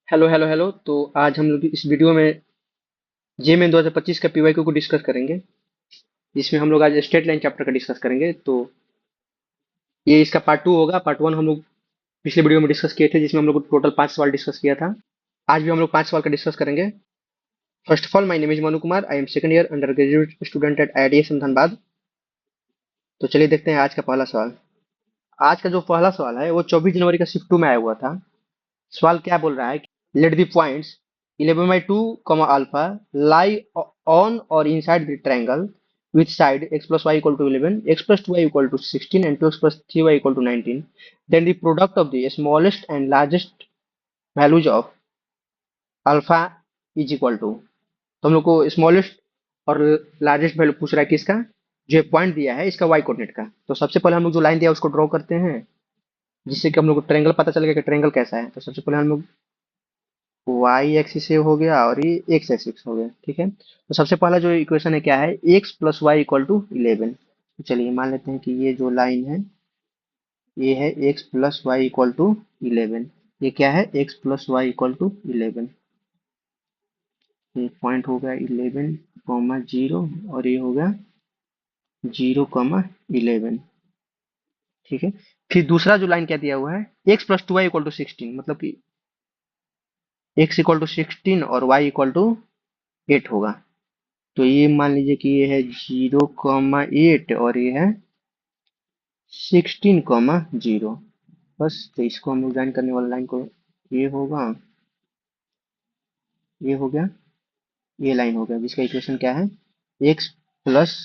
Hello hello hello. तो आज हम लोग इस वीडियो में जेएमएन 2025 का पीवाईक्यू को डिस्कस करेंगे, जिसमें हम लोग आज स्टेट लाइन चैप्टर का डिस्कस करेंगे। तो ये इसका पार्ट टू होगा। पार्ट वन हम लोग पिछले वीडियो में डिस्कस किए थे, जिसमें हम लोग टोटल 5 सवाल डिस्कस किया था। आज भी हम लोग 5 सवाल का डिस्कस करेंगे। First of all, my name is Manu Kumar. I am second year under graduate student at IITs Dhanbad. तो चलिए देखते हैं आज का पहला सवाल। आज का जो पहला सवाल है वो 24 जनवरी का शिफ्ट टू में आया हुआ था। सवाल क्या बोल रहा है? Let the points 11/2, alpha lie on or inside the triangle which side x plus y equal to 11, x plus 2y equal to 16 and 2x plus 3y equal to 19. Then the product of the smallest and largest values of alpha is equal to। तो हम लोग को smallest और largest value पूछ रहा है किसका? जो पॉइंट दिया है इसका y कोऑर्डिनेट का। तो सबसे पहले हम लोग जो लाइन दिया है उसको ड्रॉ करते हैं, जिससे कि हम लोग को ट्रायंगल पता चलेगा कि ट्रायंगल कैसा है। तो सबसे पहले हम लोग वाई एक्सिस से हो गया और ये एक्स एक्सिस हो गया। ठीक है, तो सबसे पहला जो इक्वेशन है क्या है? X plus y equal to 11। तो चलिए मान लेते हैं कि ये जो लाइन है ये है x plus y equal to 11। ये क्या है? X plus y equal to 11। ये पॉइंट हो गया 11, 0 और ये हो गया 0, 11। ठीक है, फिर दूसरा जो लाइन क्या दिया हुआ है? X plus two y equal to 16, मतलब कि एक्स इक्वल टू 16 और वाई इक्वल टू 8 होगा। तो ये मान लीजिए कि ये है 0, 8 और ये है 16, 0। बस तो इसको हम लोग ज्वाइन करने वाला लाइन को ये होगा, ये हो गया, ये लाइन हो गया, जिसका इक्वेशन क्या है? X plus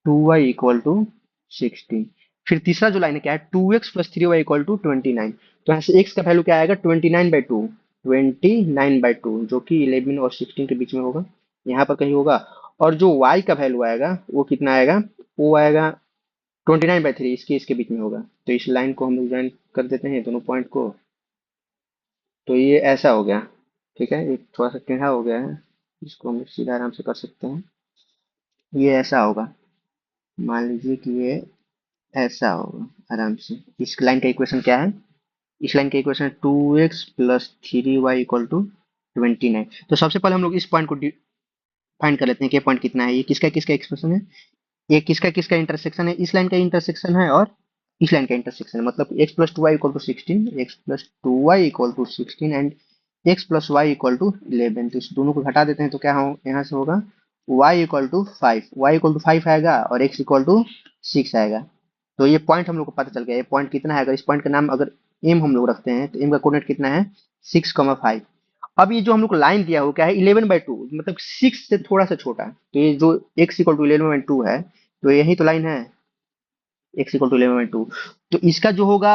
2y equal to 16। फिर तीसरा जो लाइन है क्या है? 2x plus 3y equal to 29। तो यहाँ से x का वैल्यू क्या आएगा? 29/2, 29/2 जो कि 11 और 16 के बीच में होगा, यहाँ पर कहीं होगा। और जो y का वैल्यू आएगा वो कितना आएगा? वो आएगा 29/3, इसके इसके बीच में होगा। तो इस लाइन को हम लोग ज्वाइन कर देते हैं दोनों पॉइंट को। तो ये ऐसा हो गया। ठीक है, एक थोड़ा सा टेढ़ा हो गया है, इसको हम लोग सीधा आराम से कर सकते हैं। ये ऐसा होगा, मान लीजिए कि ये ऐसा होगा आराम से। इस लाइन का इक्वेशन क्या है? इस लाइन का equation 2x plus 3y equal to 29। तो सबसे पहले हम लोग इस पॉइंट को फाइंड कर लेते हैं कि ये पॉइंट कितना है। ये किसका किसका एक्सप्रेशन है? ये किसका किसका इंटरसेक्शन है? इस लाइन का इंटरसेक्शन है और इस लाइन का इंटरसेक्शन है। मतलब x plus two y equal to 16, x plus two y equal to 16 and x plus y equal to 11। तो इस दोनों को घटा देते हैं तो क्या हो यहाँ से होगा? Y equal to 5, y equal to 5 आएगा और एक्स इक्वल टू 6 आएगा। तो ये पॉइंट हम लोग को पता चल गया। ये पॉइंट कितना है? अगर इस पॉइंट का नाम अगर एम हम लोग रखते हैं तो एम का कोऑर्डिनेट कितना है? 6,5। अब ये जो हम लोग को लाइन दिया हो क्या है? 11/2, मतलब 6 से थोड़ा सा छोटा। तो ये जो x इक्वल टू 11/2 है, तो यही तो लाइन है x इक्वल टू 11/2। तो इसका जो होगा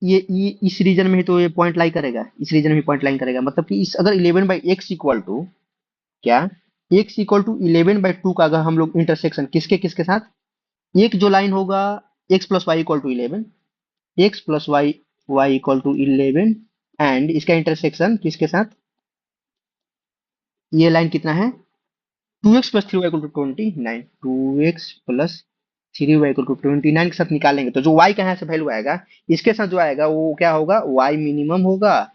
ये इस रीजन में ही तो ये पॉइंट लाई करेगा, इस रीजन में पॉइंट लाइन करेगा। मतलब कि इस अगर 11/x इक्वल टू क्या, x इक्वल टू 11/2 का अगर हम लोग इंटरसेक्शन किसके किसके साथ, एक जो लाइन होगा x plus y equal to 11, x plus y y equal to 11 and इसका इंटरसेक्शन किसके साथ? ये लाइन कितना है? 2x plus 3y equal to 29। 2x plus 3y equal to 29 के साथ निकालेंगे तो जो y का यहाँ से वैल्यू आएगा इसके साथ जो आएगा वो क्या होगा? y मिनिमम होगा।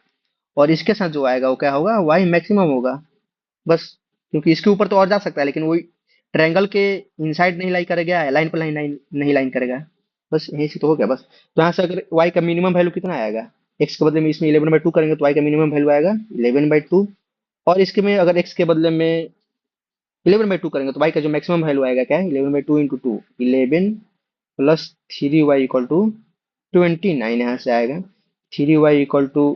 और इसके साथ जो आएगा वो क्या होगा? y मैक्सिमम होगा। बस, क्योंकि इसके ऊपर तो और जा सकता है लेकिन वही ट्रायंगल के इनसाइड नहीं लाई करेगा, लाइन पर लाइन नहीं लाइन करेगा। बस यही से तो हो गया बस। तो यहाँ से अगर y का मिनिमम वैल्यू कितना आएगा? x के बदले में इसमें 11/2 करेंगे तो y का मिनिमम वैल्यू आएगा 11/2। और इसके में अगर x के बदले में 11/2 करेंगे तो y का जो मैक्सिमम वैल्यू आएगा क्या है? 11/2 into 2, 11 plus 3y equal to 29 यहाँ से आएगा। 3y इक्वल टू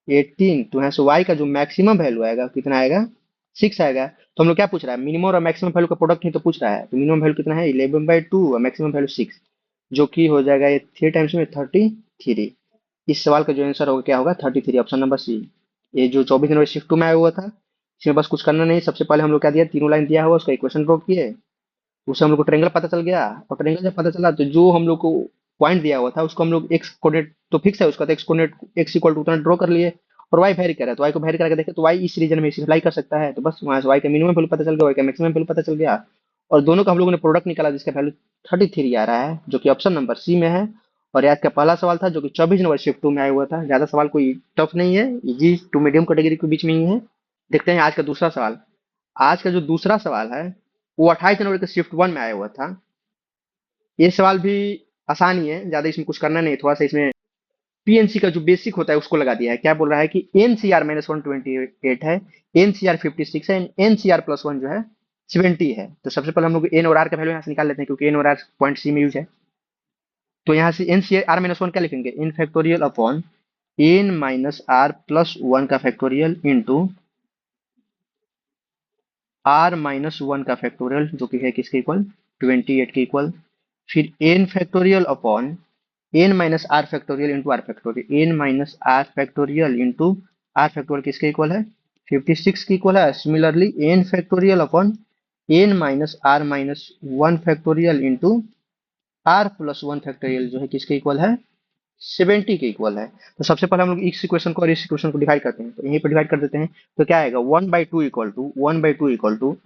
18, तो यहाँ से y का जो मैक्सिमम वैल्यू आएगा कितना आएगा? 6 आएगा। तो हम लोग क्या पूछ रहा है? मिनिमम और मैक्सिमम वैल्यू का प्रोडक्ट ही तो पूछ रहा है। तो मिनिमम वैल्यू कितना है? 11/2 और मैक्सिमम वैल्यू 6, जो कि हो जाएगा ये 3 टाइम्स में 33। इस सवाल का जो आंसर होगा क्या होगा? 33, ऑप्शन नंबर सी। ये जो 24 जनवरी शिफ्ट टू में आया हुआ था, इसमें बस कुछ करना नहीं। सबसे पहले हम लोग क्या दिया? तीनों लाइन दिया हुआ उसका इक्वेशन ड्रॉ किए, उससे हम लोग को ट्रायंगल पता चल गया। और ट्रायंगल जब पता चला तो जो हम लोग को पॉइंट दिया हुआ था उसको हम लोग एक्स कोऑर्डिनेट तो फिक्स है उसका, तो x coordinate x equal to उतना ड्रॉ कर लिए। और वाई वेरी कर रहा है तो वाई को वेरी करके देखे तो वाई इस रीजन में अप्लाई कर सकता है। तो बस वहां से वाई का मिनिमम वैल्यू पता चल गया, वाई का मैक्सिमम वैल्यू पता चल गया। और दोनों का हम लोगों ने प्रोडक्ट निकाला जिसका वैल्यू 33 आ रहा है, जो कि ऑप्शन नंबर सी में है। और आज का पहला सवाल था जो कि 24 नंबर शिफ्ट 2 में आया हुआ था। ज्यादा सवाल कोई टफ नहीं है, इजी टू मीडियम कैटेगरी के बीच में ही है। देखते हैं आज का दूसरा सवाल। आज का जो दूसरा सवाल है वो 28 जनवरी के शिफ्ट 1 में आया हुआ था। ये सवाल भी आसान ही है, ज्यादा इसमें कुछ करना नहीं, थोड़ा सा इसमें पीएनसी का जो बेसिक होता है उसको लगा दिया है। क्या बोल रहा है कि एनसीआर -128 है, एनसीआर 56 है, एनसीआर +1 जो है 70 है। तो सबसे पहले हम लोग एन और आर का वैल्यू यहाँ से निकाल लेते हैं, क्योंकि एन और आर पॉइंट सी में यूज है। तो यहाँ से एन सी आर -1 क्या लिखेंगे, इन फैक्टोरियल अपॉन n-r+1 का फैक्टोरियल इंटू r-1 का फैक्टोरियल, जो कि है किसके इक्वल, 28 के इक्वल। फिर n factorial upon n-r factorial into r factorial, n-r factorial into r factorial किसके इक्वल है, 56 के इक्वल है। Similarly n factorial upon n-r-1 factorial into r+1 factorial जो है किसके इक्वल है, 70 के इक्वल है। तो सबसे पहले हम लोग इस इक्वेशन को और इस इक्वेशन को डिवाइड करते हैं, तो यहीं पर डिवाइड कर देते हैं। तो क्या आएगा, 1/2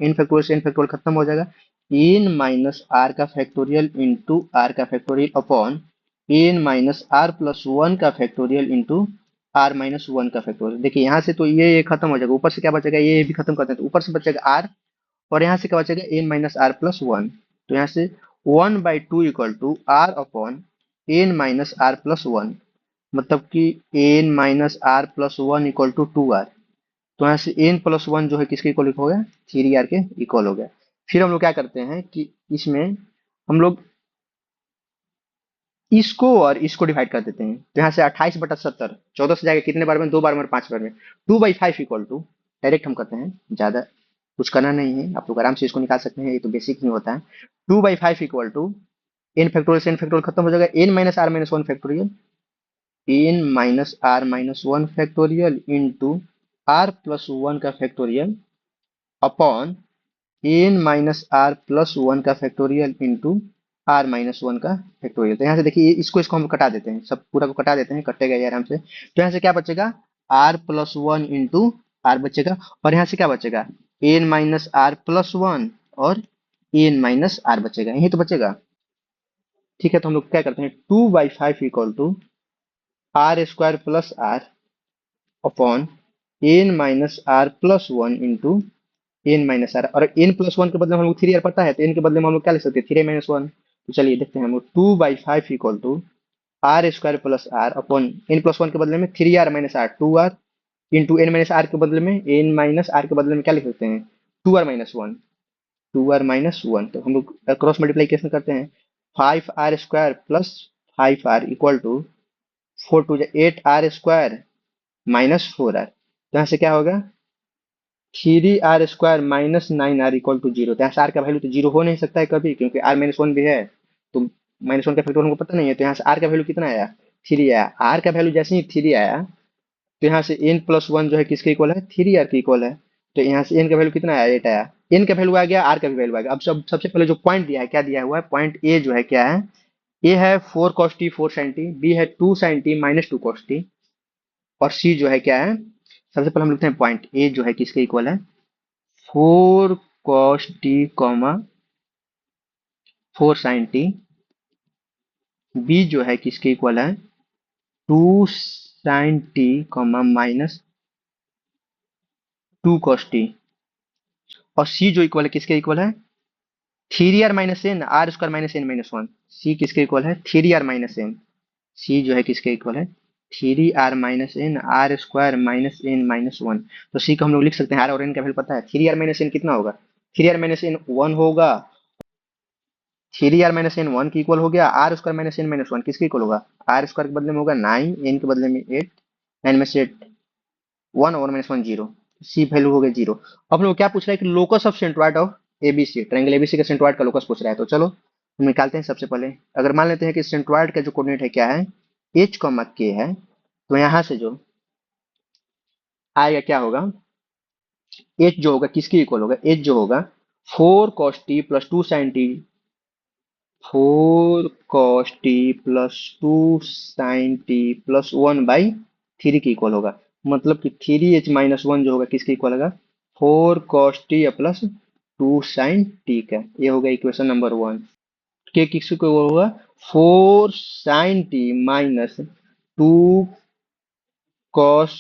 एन फैक्टोरियल से एन फैक्टोरियल खत्म हो जाएगा, एन माइनस आर का फैक्टोरियल इंटू आर का फैक्टोरियल अपॉन n-r+1 का फैक्टोरियल इंटू r-1 का फैक्टोरियल। देखिए यहाँ से तो ये खत्म हो जाएगा, ऊपर से क्या बचेगा, ये भी खत्म करते हैं, तो ऊपर से बचेगा आर, और यहाँ से क्या बचेगा, n-r+1। तो यहाँ से 1/2 r/n-r+1, मतलब कि n-r+1 = 2r। तो यहाँ से n+1 जो है किसके इक्वल हो गया, 3r के इक्वल हो गया। फिर हम लोग क्या करते हैं कि इसमें हम लोग इसको और इसको डिवाइड कर देते हैं। तो यहाँ से 28/70, 14 से जाएगा कितने बार में, 2 बार में और 5 बार में। 2/5 = डायरेक्ट हम करते हैं, ज्यादा कुछ करना नहीं है, आप लोग आराम से इसको निकाल सकते हैं, ये तो बेसिक ही होता है। 2/5 = n फैक्टोरियल से n फैक्टोरियल खत्म हो जाएगा, n-r-1 factorial, n-r-1 factorial into r+1 का फैक्टोरियल अपॉन n-r+1 का फैक्टोरियल इंटू r-1 का फैक्टोरियल। तो यहाँ से देखिए इसको इसको हम कटा देते हैं, सब पूरा को कटा देते हैं, कटेगा ये आराम से। तो यहाँ से क्या बचेगा, r+1 इंटू आर बचेगा, और यहाँ से क्या बचेगा, n-r+1 और n-r बचेगा, यही तो बचेगा। ठीक है, तो हम लोग क्या करते हैं, 2/5 = r² + r upon n-r+1 into n-r, और n+1 के बदले में हम लोग 3r पता है, तो n के बदले में हम लोग क्या लिख सकते हैं, 3r-1। तो चलिए देखते हैं हम लोग, 2/5 = r² + r अपॉन n+1 के बदले में 3r-r 2r इंटू n-r के बदले में n-r के बदले में क्या लिख सकते हैं, 2r-1, 2r-1। तो हम लोग क्रॉस मल्टीप्लीकेशन करते हैं, 5r² + 5r = 4 2 8r² -4r। तो यहाँ से क्या होगा, 3r² -9r = 0। तो यहाँ से r का वैल्यू तो जीरो हो नहीं सकता है कभी, क्योंकि r-1 भी है, तो -1 का फैक्टर हमको पता नहीं है। तो यहाँ से r का वैल्यू कितना आया, 3 आया। r का वैल्यू जैसे ही 3 आया, तो यहाँ से n+1 जो है किसके इक्वल है, 3r के इक्वल है। तो यहाँ से n का वैल्यू कितना आया, 8 आया। n का वैल्यू आ गया, r का भी वैल्यू आ गया। अब सबसे पहले जो पॉइंट दिया है, क्या दिया हुआ है, पॉइंट ए जो है क्या है, ए है 4 cos t 4 sin t, B है 2 sin t -2 cos t, और सी जो है क्या है, सबसे पहले हम लिखते हैं पॉइंट ए जो है किसके इक्वल है, 4 cos t, 4 sin t। B जो है किसके इक्वल है, 2 sin t, -2 cos t। और सी जो इक्वल है किसके इक्वल है, 3r-n r² - n-1। सी किसके इक्वल है, 3r-n। सी जो है किसके इक्वल है, 3r-n r² - n-1। तो सी को हम लोग लिख सकते हैं, आर और एन का वैल्यू पता है, 3r-n कितना होगा, 3r-n 1 होगा, 3r-n 1 की इक्वल हो गया, r² - n-1 किसके इक्वल होगा, r² के बदले में होगा 9, n के बदले में 8, 9 में से 8 1 और -1 0। सी वैल्यू हो गया 0। अब लोग क्या पूछ रहा है कि locus of centroid of ABC, triangle ABC का सेंट्रोइड का लोकस पूछ रहा है। तो चलो हम निकालते हैं। सबसे पहले अगर मान लेते हैं कि सेंट्रोइड का जो कोऑर्डिनेट है क्या है, h, k है, तो यहाँ से जो आएगा क्या होगा, h जो होगा किसके इक्वल होगा, h जो होगा 4 cos t + 2 sin t, 4 cos t + 2 sin t + 1/3 के इक्वल होगा। मतलब कि 3h-1 जो होगा किसके इक्वल होगा, 4 cos t + 2 sin t का। ये होगा इक्वेशन नंबर 1। के किसके इक्वल होगा, 4 sin t minus 2 cos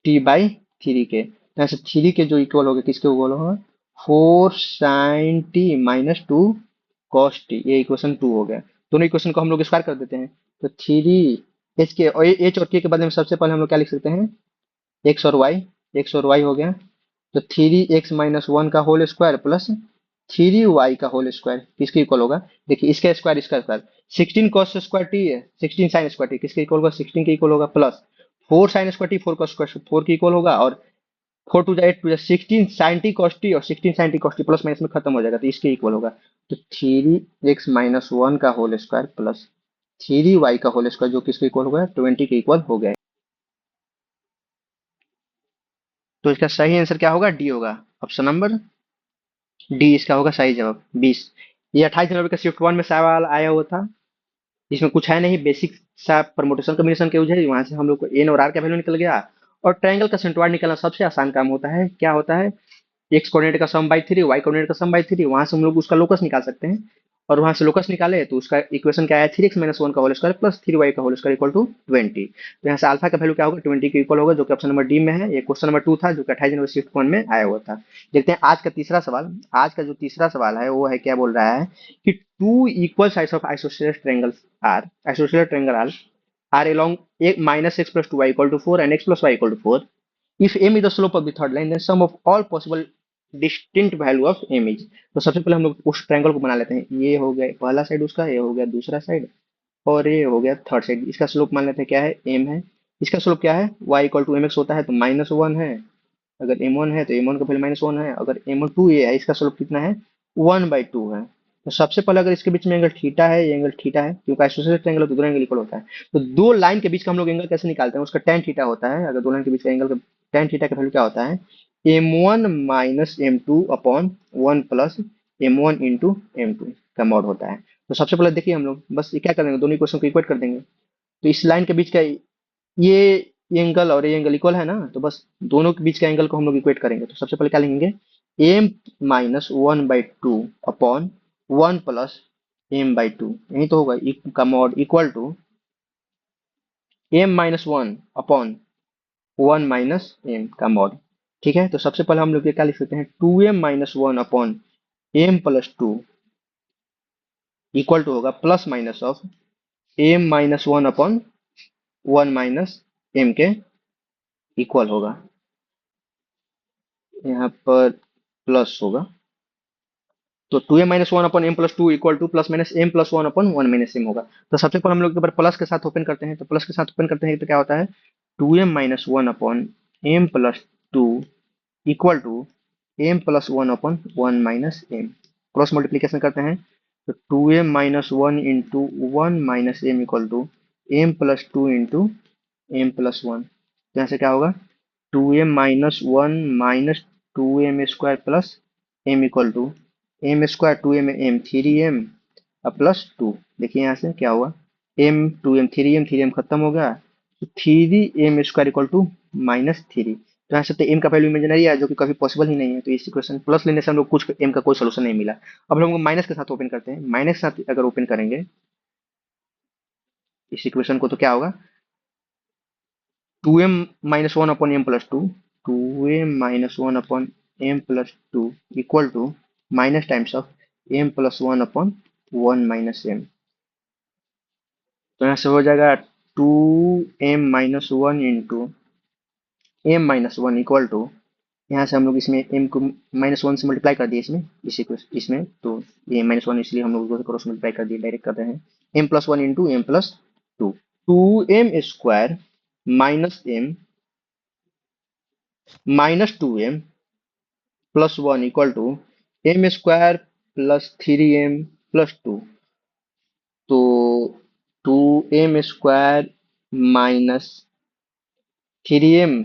t/3 के, तो यहाँ से 3 के जो इक्वल होगा किसके इक्वल होगा, 4 sin t - 2 cos t, ये इक्वेशन 2 हो गया। दोनों इक्वेशन को हम लोग स्क्वायर कर देते हैं, तो 3 h के और h और k के बदले में सबसे पहले हम लोग क्या लिख सकते हैं, x और y हो गया। तो 3x - 1 का होल स्क्वायर प्लस 3y का होल स्क्वायर किसके इक्वल होगा, देखिए इसका स्क्वायर इसका स्क्वायर, 16 cos स्क्वायर t है, 16 sin स्क्वायर t किसके इक्वल होगा, 16 के इक्वल होगा, plus 4 sin square t 4 cos square 4 के इक्वल होगा, और 4 2 8 16 sin t cos t, और 16 sin t cos t plus minus में खत्म हो जाएगा, तो इसके इक्वल होगा। तो 3x - 1 का होल स्क्वायर प्लस 3y का होल स्क्वायर जो किसके इक्वल होगा, 20 के इक्वल हो गया। तो इसका सही आंसर क्या होगा, डी होगा, ऑप्शन नंबर डी इसका होगा सही जवाब 20। ये 28 जनवरी का शिफ्ट 1 में सवाल आया हुआ था, इसमें कुछ है नहीं, बेसिक सा परमुटेशन कॉम्बिनेशन के यूज है, वहां से हम लोग को एन और आर का वैल्यू निकल गया। और ट्रायंगल का सेंट्रोइड निकलना सबसे आसान काम होता है, क्या होता है, एक्स कोऑर्डिनेट का सम बाई 3, वाई कोऑर्डिनेट का सम बाई 3, वहां से हम लोग उसका लोकस निकाल सकते हैं। और वहां से लोकस निकाले तो उसका इक्वेशन क्या है, 3x - 1 का होल स्क्वायर प्लस 3y का होल स्क्वायर इक्वल टू 20। तो यहाँ से अल्फा का वैल्यू क्या होगा, 20 के इक्वल होगा, जो कि ऑप्शन नंबर डी में है। ये क्वेश्चन नंबर 2 था जो कि 28 जनवरी शिफ्ट 1 में आया हुआ था। देखते हैं आज का तीसरा सवाल। आज का जो तीसरा सवाल है वो है, क्या बोल रहा है कि two equal sides of isosceles triangles are, isosceles triangle are along -x plus 2y equal to 4 and x plus y equal to 4. If m is the slope of the third line, then sum of all possible distinct value of m is। तो सबसे पहले हम लोग उस triangle को बना लेते हैं, ये हो गया पहला साइड उसका, ये हो गया दूसरा साइड, और ये हो गया थर्ड साइड। इसका स्लोप मान लेते हैं क्या है, m है। इसका स्लोप क्या है, y इक्वल टू mx होता है, तो -1 है। अगर m1 है तो m1 का वैल्यू -1 है, अगर m2 ये है, इसका स्लोप कितना है, 1/2 है। तो सबसे पहले अगर इसके बीच में एंगल थीटा है, ये एंगल थीटा है, क्योंकि आइसोसेलेस ट्रायंगल तो दोनों एंगल इक्वल होता है। तो दो लाइन के बीच का हम लोग एंगल कैसे निकालते हैं, उसका tan थीटा होता है। अगर दो लाइन के बीच का एंगल का tan थीटा का वैल्यू क्या होता है, m1 minus m2 upon 1 plus m1 into m2 का मॉड होता है। तो सबसे पहले देखिए हम लोग बस ये क्या करेंगे, दोनों इक्वेशन को इक्वेट कर देंगे। तो इस लाइन के बीच का ये एंगल और ये एंगल इक्वल है ना, तो बस दोनों के बीच का एंगल को हम लोग इक्वेट करेंगे। तो सबसे पहले क्या लिखेंगे, m -1/2 अपॉन 1 प्लस m/2, यही तो होगा का mod equal to m-1 upon 1 minus m का मॉड। ठीक है, तो सबसे पहले हम लोग ये क्या लिख सकते हैं, 2m-1 upon m+2 equal to होगा plus minus of m-1 upon 1 minus m के इक्वल होगा, यहाँ पर प्लस होगा। तो 2m-1 upon m+2 equal to plus minus m+1 upon 1 minus m होगा। तो सबसे पहले हम लोग एक बार प्लस के साथ ओपन करते हैं, तो प्लस के साथ ओपन करते हैं तो क्या होता है, 2m-1 upon m+2 equal to m+1 upon 1 minus m। Cross multiplication करते हैं, तो 2m-1 into 1 minus m equal to m+2 into m+1। तो यहाँ से क्या होगा, 2m-1 minus 2m² plus m equal to m², 2m m 3m plus 2। देखिए यहाँ से क्या हुआ, m 2m 3m खत्म हो गया, तो 3m² इक्वल टू -3। तो यहाँ से तो m का वैल्यू इमेजिनरी है जो कि कभी पॉसिबल ही नहीं है, तो इस इक्वेशन प्लस लेने से हम लोग कुछ m का कोई सोल्यूशन नहीं मिला। अब हम लोग माइनस के साथ ओपन करते हैं, माइनस के साथ अगर ओपन करेंगे इस इक्वेशन को, तो क्या होगा, 2m-1 upon m+2, 2m-1 upon m+2 equal to minus times of m+1 upon 1 minus m। तो यहाँ से हो जाएगा 2m-1 into m-1 equal to, यहाँ से हम लोग इसमें m को -1 से मल्टीप्लाई कर दिए इसमें, तो ये -1 इसलिए हम लोग क्रॉस मल्टीप्लाई कर दिए, डायरेक्ट कर रहे हैं m+1 into m+2। 2m² minus m -2m plus 1 equal to m² plus 3m plus 2। तो 2m² minus 3m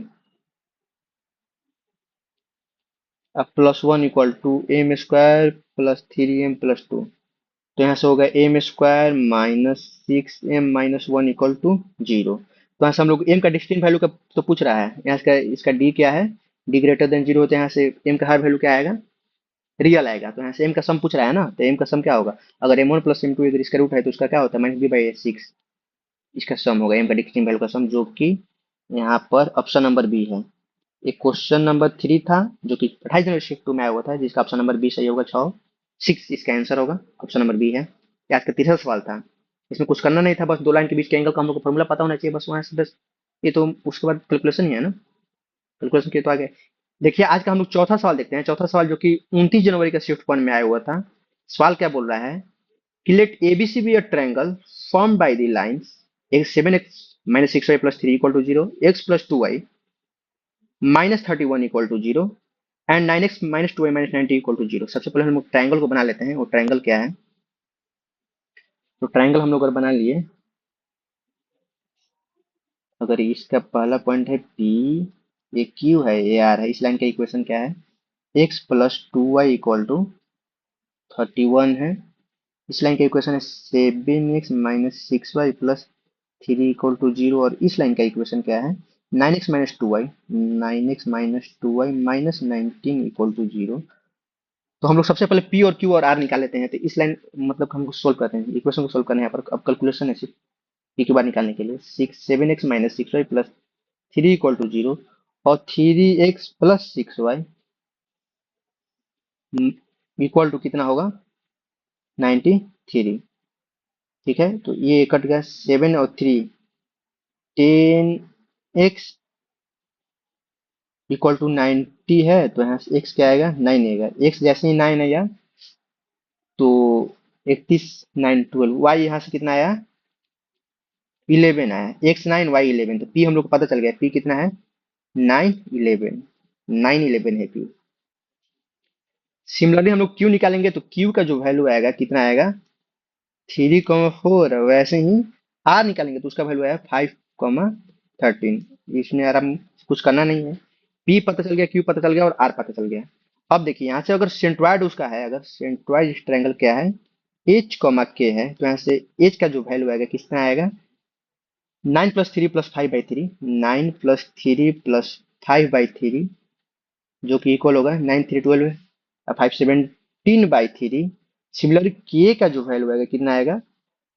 plus 1 equal to m² plus 3m plus 2। तो यहाँ से होगा m² minus 6m minus 1 equal to 0। तो यहाँ से हम लोग m का डिस्टिंक्ट वैल्यू का तो पूछ रहा है, यहाँ इसका d क्या है, d ग्रेटर देन 0 होते हैं, यहाँ से m का हर वैल्यू क्या आएगा, रियल आएगा। तो यहाँ से m का सम पूछ रहा है ना, तो m का सम क्या होगा, अगर m1 प्लस m2 अगर इसका रूट है तो उसका क्या होता है -b/6, इसका सम होगा m का डिक्रीजिंग वैल्यू का सम, जो कि यहाँ पर ऑप्शन नंबर बी है। एक क्वेश्चन नंबर 3 था जो कि 28 जनवरी शिफ्ट 2 में आया हुआ था, जिसका ऑप्शन नंबर बी सही होगा, 6 इसका आंसर होगा, ऑप्शन नंबर बी है। ये आज का तीसरा सवाल था, इसमें कुछ करना नहीं था, बस दो लाइन के बीच के एंगल का हम लोग को फॉर्मूला पता होना चाहिए, बस वहां से बस। ये तो उसके बाद कैलकुलेशन ही है ना, कैलकुलेशन किए तो आगे। देखिए आज का हम लोग चौथा सवाल देखते हैं, चौथा सवाल जो कि 29 जनवरी का शिफ्ट 1 में आया हुआ था। सवाल क्या बोल रहा है कि let ABC be a triangle form by the lines x 7x minus 6y plus 3 equal to 0, x plus 2y minus 31 equal to 0 and 9x minus 2y minus 90 equal to 0। सबसे पहले हम लोग ट्रायंगल को बना लेते हैं, वो ट्रायंगल क्या है। तो ट्रायंगल हम लोग अगर बना लिए, अगर इसका पहला पॉइंट है P, ये Q है, ये R है, इस लाइन का इक्वेशन क्या है, x plus 2y equal to 31 है। इस लाइन का इक्वेशन है 7x minus 6y plus 3 equal to 0, और इस लाइन का इक्वेशन क्या है 9x minus 2y, 9x minus 2y minus 19 equal to 0। तो हम लोग सबसे पहले P और Q और R निकाल लेते हैं। तो इस लाइन मतलब हमको सोल्व करते हैं, इक्वेशन को सोल्व करने यहाँ पर अब कैलकुलेशन है सिर्फ P के बाद निकालने के लिए। 7x minus 6y plus 3 equal to 0 और 3x plus 6y equal to कितना होगा 93। ठीक है, तो ये कट गया 7 और 3, 10x इक्वल टू 90 है, तो यहाँ से x क्या आएगा 9 आएगा। x जैसे ही 9 आया तो 31 9 12, y यहाँ से कितना आया 11 आया, x 9 y 11, तो p हम लोग को पता चल गया, p कितना है 9 11, 9 11 है p। सिमिलरली हम लोग q निकालेंगे, तो q का जो वैल्यू आएगा कितना आएगा 3,4। वैसे ही r निकालेंगे तो उसका वैल्यू आया 5,13। इसमें आराम कुछ करना नहीं है, p पता चल गया, q पता चल गया और r पता चल गया। अब देखिए यहाँ से अगर सेंट्रोइड उसका है, अगर सेंट्रोइड ट्रायंगल क्या है h k है, तो यहाँ से h का जो वैल्यू आएगा कितना आएगा 9 + 3 + 5/3, 9 + 3 + 5/3, जो कि इक्वल होगा 9 3 12 5 17/3। सिमिलरली k का जो वैल्यू आएगा कितना आएगा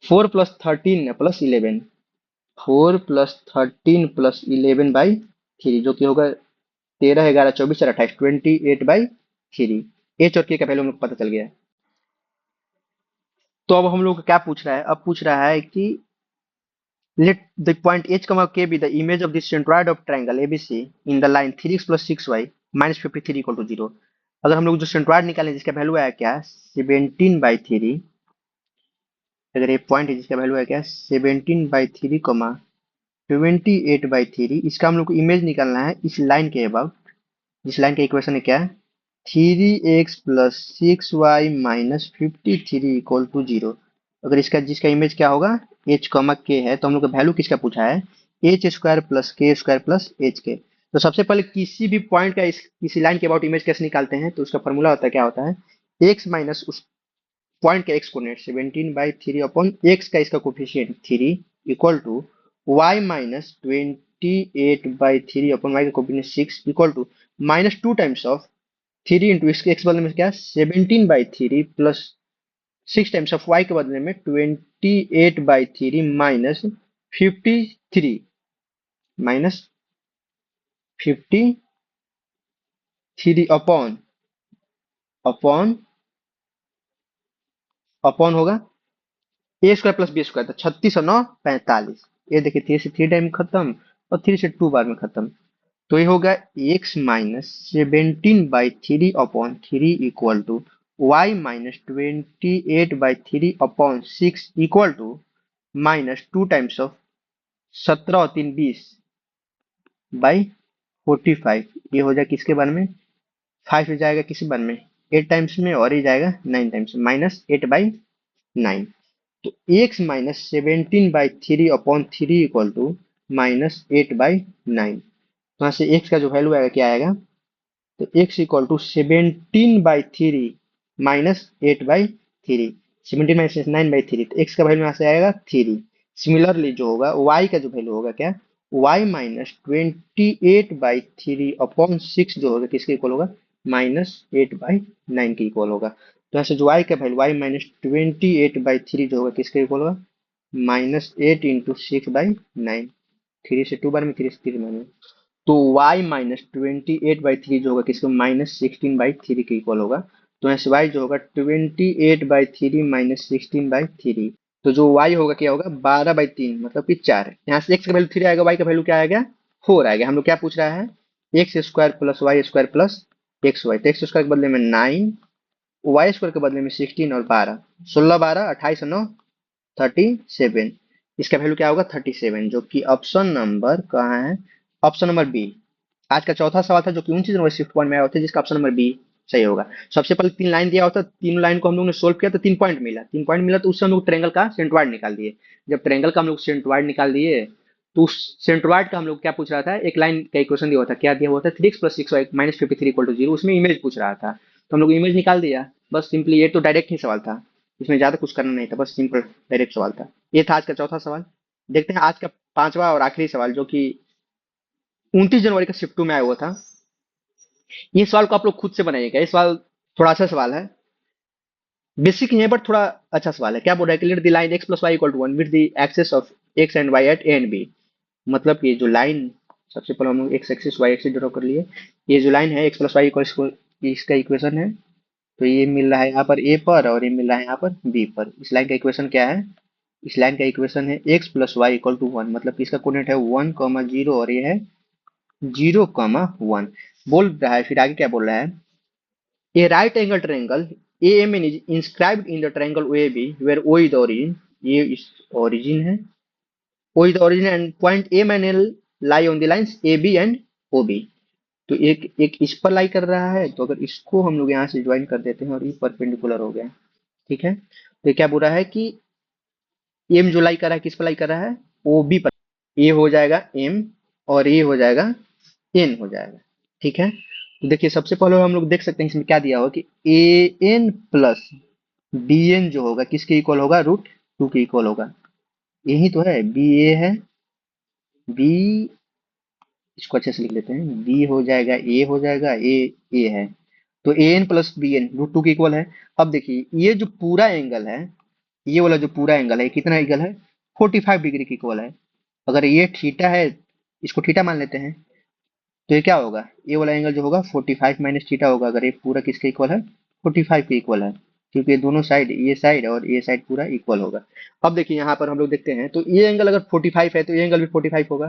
4 + 13 + 11, 4 + 13 + 11/3, जो कि होगा 13 11 24 और 28 28/3। एच और के का वैल्यू हम लोग को पता चल गया है। तो अब हम लोग को क्या पूछ रहा है, अब पूछ रहा है कि let the point h, k be the image of the centroid of triangle ABC in the line 3x plus 6y minus 53 equal to 0। अगर हम लोग जो सेंट्रोइड निकालें जिसका वैल्यू आया क्या 17/3, अगर ये पॉइंट है जिसका वैल्यू है क्या 17/3 28/3, इसका हम लोग को इमेज निकालना है इस लाइन के अबाउट। इस लाइन का इक्वेशन है क्या 3x plus 6y minus 53 equal to 0। अगर इसका जिसका इमेज क्या होगा h, k है, तो हम लोग का वैल्यू किसका पूछा है h² plus k² plus hk। तो सबसे पहले किसी भी पॉइंट का किसी लाइन के अबाउट इमेज कैसे निकालते हैं, तो उसका फॉर्मूला होता है क्या होता है x माइनस उस पॉइंट का एक्स कोऑर्डिनेट 17/3 अपॉन एक्स का इसका coefficient 3 equal to y minus 28/3 upon y का coefficient 6 equal to minus 2 times of 3 into इसके एक्स बदले में क्या 17/3 प्लस 6 टाइम्स ऑफ y के बदले में 28/3 minus 53 minus 53 upon upon upon होगा a² प्लस b², तो 36 और 9 45। ये देखिए 3 से 3 टाइम खत्म और 3 से 2 बार में खत्म। तो ये होगा x minus 17/3 upon 3 equal to y minus 28/3 upon 6 equal to minus 2 times of 17 और 3 20/45। ये हो जाए किसके बारे में 5 हो जाएगा किसी बार में 8 टाइम्स में, और ये जाएगा 9 टाइम्स में माइनस 8/9। तो x minus 17/3 upon 3 equal to minus 8/9। तो यहाँ से x का जो वैल्यू आएगा क्या आएगा, तो x equal to 17/3 minus 8/3, 17 minus 9/3, तो x का वैल्यू यहाँ से आएगा 3। सिमिलरली जो होगा y का जो वैल्यू होगा क्या y माइनस 28/3 अपॉन 6 जो होगा किसके इक्वल होगा -8/9 के इक्वल होगा। तो यहाँ से जो y का वैल्यू y-28/3 जो होगा किसके इक्वल होगा, -8 × 6/9। 3 से 2 बार में, 3 से 3 बार में, तो y-28/3 जो होगा किसके -16/3 के इक्वल होगा। तो यहाँ से y जो होगा 28/3 -16/3, तो जो y होगा क्या होगा 12/3 मतलब कि 4। यहाँ से x का वैल्यू 3 आएगा, y का वैल्यू क्या आएगा 4 आएगा। हम लोग क्या पूछ रहा है, x square plus y square plus x y. तो एक्स स्क्वायर के बदले में 9, वाई स्क्वायर के बदले में 16 और 12, 16 12 28 9 37। इसका वैल्यू क्या होगा 37, जो कि ऑप्शन नंबर कहाँ है, ऑप्शन नंबर बी। आज का चौथा सवाल था जो कि 29 नंबर शिफ्ट पॉइंट में आया होता है, जिसका ऑप्शन नंबर बी सही होगा। सबसे पहले 3 लाइन दिया होता, तीनों लाइन को हम लोग ने सोल्व किया तो 3 पॉइंट मिला, 3 पॉइंट मिला तो उससे हम लोग ट्रेंगल का सेंट्रोइड निकाल दिए। जब ट्रेंगल का हम लोग सेंट्रोइड निकाल दिए, तो उस सेंट्रोइड का हम लोग क्या पूछ रहा था, एक लाइन का इक्वेशन दिया हुआ था, क्या दिया हुआ था 3x + 6y - 53 = 0, उसमें इमेज पूछ रहा था, तो हम लोग इमेज निकाल दिया बस सिंपली। ये तो डायरेक्ट ही सवाल था, इसमें ज्यादा कुछ करना नहीं था, बस सिंपल डायरेक्ट सवाल था। ये था आज का चौथा सवाल। देखते हैं आज का पांचवा और आखिरी सवाल, जो कि 29 जनवरी का शिफ्ट 2 में आया हुआ था। ये सवाल को आप लोग खुद से बनाइएगा, ये सवाल थोड़ा अच्छा सवाल है, बेसिक नहीं है बट थोड़ा अच्छा सवाल है। क्या बोल रहा है कि let the line x + y = 1 with the axes of x and y at a and b। मतलब कि जो लाइन, सबसे पहले हम लोग x axis y axis draw कर लिए। ये जो लाइन है x + y इसका इक्वेशन है, तो ये मिल रहा है यहाँ पर a पर और ये मिल रहा है यहाँ पर b पर। इस लाइन का इक्वेशन क्या है, इस लाइन का इक्वेशन है x + y = 1, मतलब कि इसका कोऑर्डिनेट है 1, 0 और ये है 0, 1 बोल रहा है। फिर आगे क्या बोल रहा है, A right angle triangle AMN is inscribed in the triangle OAB where O is the origin, ये इस origin है, O is the origin and point M and L lie on the lines AB and OB। तो एक एक इस पर लाई कर रहा है, तो अगर इसको हम लोग यहाँ से ज्वाइन कर देते हैं और ये परपेंडिकुलर हो गया, ठीक है। तो ये क्या बोल रहा है कि M जो लाई कर रहा है किस पर लाई कर रहा है, OB पर। ये हो जाएगा M और ये हो जाएगा N हो जाएगा, ठीक है। तो देखिए सबसे पहले हम लोग देख सकते हैं इसमें क्या दिया हुआ कि AN प्लस BN जो होगा किसके इक्वल होगा, √2 के इक्वल होगा। यही तो है, BA है, B, इसको अच्छे से लिख लेते हैं, B हो जाएगा, A हो जाएगा, A है। तो AN प्लस BN √2 के इक्वल है। अब देखिए ये जो पूरा एंगल है, ये वाला जो पूरा एंगल है कितना एंगल है, 45 डिग्री के इक्वल है। अगर ये थीटा है, इसको थीटा मान लेते हैं, तो ये क्या होगा, ये वाला एंगल जो होगा 45 माइनस थीटा होगा। अगर ये पूरा किसके इक्वल है, 45 के इक्वल है, क्योंकि ये दोनों साइड, ये साइड और ये साइड पूरा इक्वल होगा। अब देखिए यहाँ पर हम लोग देखते हैं, तो ये एंगल अगर 45 है तो ये एंगल भी 45 होगा।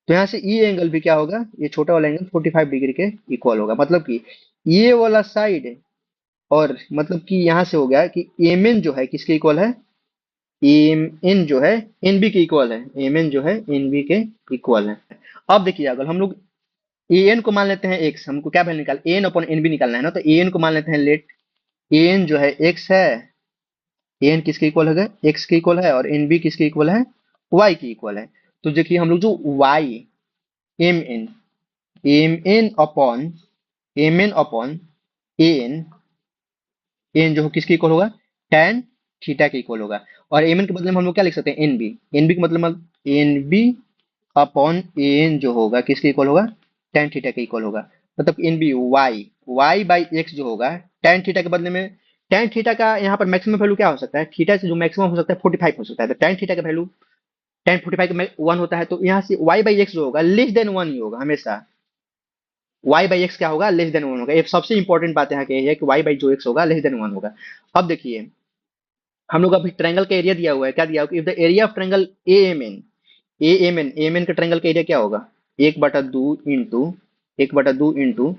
तो यहाँ से ये एंगल भी क्या होगा, ये छोटा वाला एंगल 45 डिग्री के इक्वल होगा। मतलब कि ये वाला साइड, और मतलब कि यहाँ से हो गया कि एम एन जो है किसके इक्वल है, एम एन जो है एन बी के इक्वल है, एम एन जो है एन बी के इक्वल है। अब देखिए अगर हम लोग ए एन को मान लेते हैं एक्स, हमको क्या वैल्यू निकाल, एन अपॉन एन बी निकालना है ना, तो ए एन को मान लेते हैं लेट एन जो है एक्स है, एन किसके इक्वल है, एक्स के इक्वल है, और एन बी किसके इक्वल है, वाई के इक्वल है। तो देखिए हम लोग जो y m N, M n upon m n upon n, n जो किसके इक्वल होगा, tan थीटा के इक्वल होगा। और एम एन के बदले में हम लोग क्या लिख सकते हैं, एन बी, एन बी के मतलब एन बी अपॉन एन जो होगा किसके इक्वल होगा, tan थीटा के इक्वल होगा। मतलब n b y, y by x जो होगा tan थीटा के बदले में, tan थीटा का यहाँ पर मैक्सिमम वैल्यू क्या हो सकता है, थीटा से जो मैक्सिमम हो सकता है 45 हो सकता है, तो tan थीटा का वैल्यू tan 45 का 1 होता है, तो यहाँ से y बाई एक्स जो होगा लेस देन 1 ही होगा हमेशा। y बाई एक्स क्या होगा, लेस देन 1 होगा। ये सबसे इंपॉर्टेंट बात यहाँ की है कि y बाई जो एक्स होगा लेस देन 1 होगा। अब देखिए हम लोग अभी ट्रायंगल का एरिया दिया हुआ है, क्या दिया हुआ है, if the area of triangle A M N, A M N, A M N का ट्रायंगल का एरिया क्या होगा, 1/2 into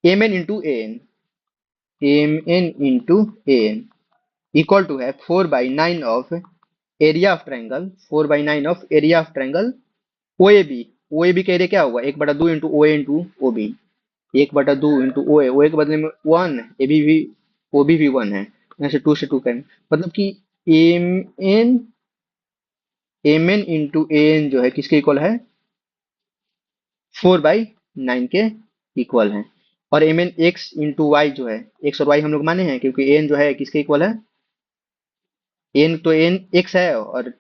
M N into A N, M N into A N equal to है 4/9 of area of triangle, 4/9 of area of triangle O A B. O A B का area क्या होगा, 1/2 into O A into O B, 1/2 into O ए, ओ ए के बदले में 1, A B भी, O B भी 1 है, यहाँ से 2 से 2 करें, मतलब कि M N, M N into A N जो है किसके इक्वल है, 4/9 के इक्वल है। और m n x into y जो है, एक्स और वाई हम लोग माने हैं क्योंकि एन जो है किसके इक्वल है, एन तो एन एक्स है, और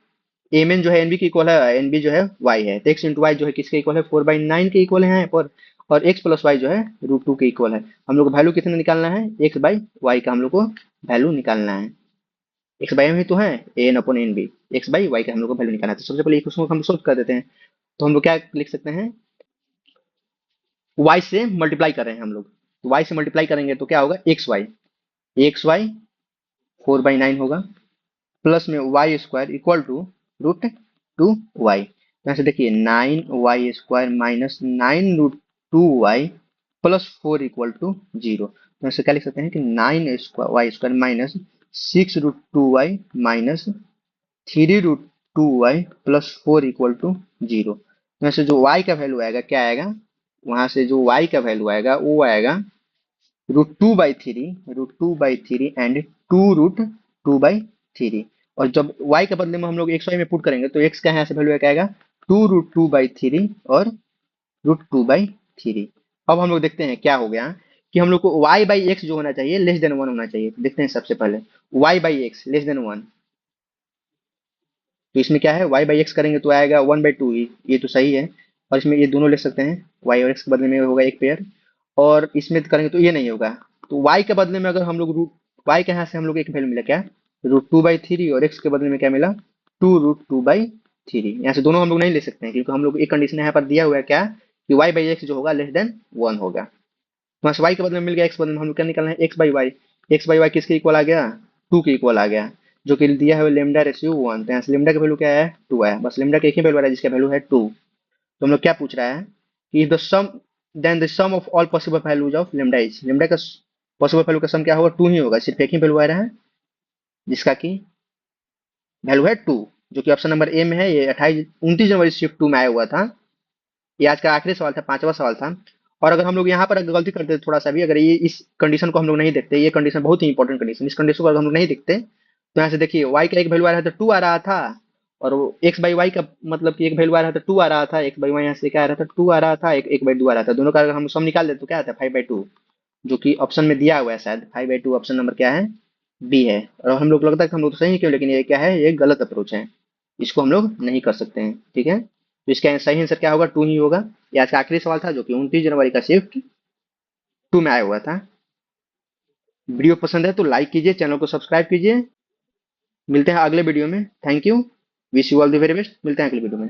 एम एन जो है एन बी के इक्वल है, एन बी जो है वाई है, तो एक्स इंटू वाई जो है किसके इक्वल है, 4/9 के इक्वल है यहाँ पर। और एक्स प्लस वाई जो है √2 के इक्वल है। हम लोग को वैल्यू कितना निकालना है, एक्स बाई वाई का हम लोग को वैल्यू निकालना है। एक्स बाई में तो है n upon n b, x by y का हम लोग को वैल्यू निकालना है। तो सबसे पहले उसको हम सोल्व कर देते हैं। तो हम लोग क्या लिख सकते हैं, वाई से मल्टीप्लाई कर रहे हैं हम लोग, तो वाई से मल्टीप्लाई करेंगे तो क्या होगा, एक्स वाई 4/9 होगा, प्लस में Y square equal to √2y। यहाँ से देखिए 9y² minus 9√2y plus 4 equal to 0। तो यहाँ से क्या लिख सकते हैं कि 9y² minus 6√2y minus 3√2y plus 4 equal to 0। तो यहाँ से जो y का वैल्यू आएगा क्या आएगा, वहां से जो y का वैल्यू आएगा वो आएगा √2/3 एंड 2√2/3। और जब y के बदले में हम लोग एक्स वाई में पुट करेंगे तो x का यहाँ से वैल्यू क्या आएगा 2√2/3 और √2/3। अब हम लोग देखते हैं क्या हो गया कि हम लोग को y बाई एक्स जो होना चाहिए लेस देन 1 होना चाहिए। तो देखते हैं सबसे पहले y by x less than 1। तो इसमें क्या है, y बाई एक्स करेंगे तो आएगा 1/2, ये तो सही है। और इसमें ये दोनों ले सकते हैं, y और x के बदले में होगा एक पेयर। और इसमें करेंगे तो ये नहीं होगा। तो y के बदले में अगर हम लोग रूट y के यहाँ से हम लोग एक वैल्यू मिला क्या, √2/3 और x के बदले में क्या मिला 2√2/3। यहाँ से दोनों हम लोग नहीं ले सकते हैं क्योंकि हम लोग एक कंडीशन यहाँ पर दिया हुआ है क्या कि y बाई एक्स जो होगा लेस देन 1 होगा। तो वहाँ से y के बदले में मिल गया, x बदले में हम लोग क्या निकालना है, x बाई वाई किसके इक्वल आ गया, 2 के इक्वल आ गया, जो कि दिया है लेमडा रेशियो 1। तो यहाँ से लेमडा का वैल्यू क्या है 2 है, बस लेमडा का एक ही वैल्यू आ रहा है जिसका वैल्यू है 2। तो हम लोग क्या पूछ रहा है कि the sum of all possible values of lambda is, lambda का पॉसिबल वैल्यू का सम क्या होगा 2 ही होगा, सिर्फ एक ही वैल्यू आ रहा है जिसका कि वैल्यू है 2, जो कि ऑप्शन नंबर ए में है। ये 29 जनवरी शिफ्ट 2 में आया हुआ था। ये आज का आखिरी सवाल था, 5वां सवाल था। और अगर हम लोग यहाँ पर गलती करते थोड़ा सा भी, अगर ये इस कंडीशन को हम लोग नहीं देखते, ये कंडीशन बहुत ही इंपॉर्टेंट कंडीशन, इस कंडीशन को अगर हम लोग नहीं देखते तो यहाँ से देखिए y का एक वैल्यू आ रहा था 2 आ रहा था, और एक्स बाई वाई का मतलब कि एक वैल्यू आ रहा था 2 आ रहा था, एक्स बाई वाई यहाँ से क्या आ रहा था 2 आ रहा था, एक बाई 2 आ रहा था। दोनों का अगर हम सम निकाल देते तो क्या आता है 5/2, जो कि ऑप्शन में दिया हुआ है शायद 5/2 ऑप्शन नंबर क्या है बी है। और हम लोग लगता है कि हम लोग तो सही क्यों, लेकिन ये क्या है, ये गलत अप्रोच है, इसको हम लोग नहीं कर सकते हैं। ठीक है, तो इसका सही आंसर क्या होगा 2 ही होगा। ये आज का आखिरी सवाल था जो कि 29 जनवरी का शिफ्ट 2 में आया हुआ था। वीडियो पसंद है तो लाइक कीजिए, चैनल को सब्सक्राइब कीजिए। मिलते हैं अगले वीडियो में, thank you, wish you all the very best, मिलते हैं अगले वीडियो में।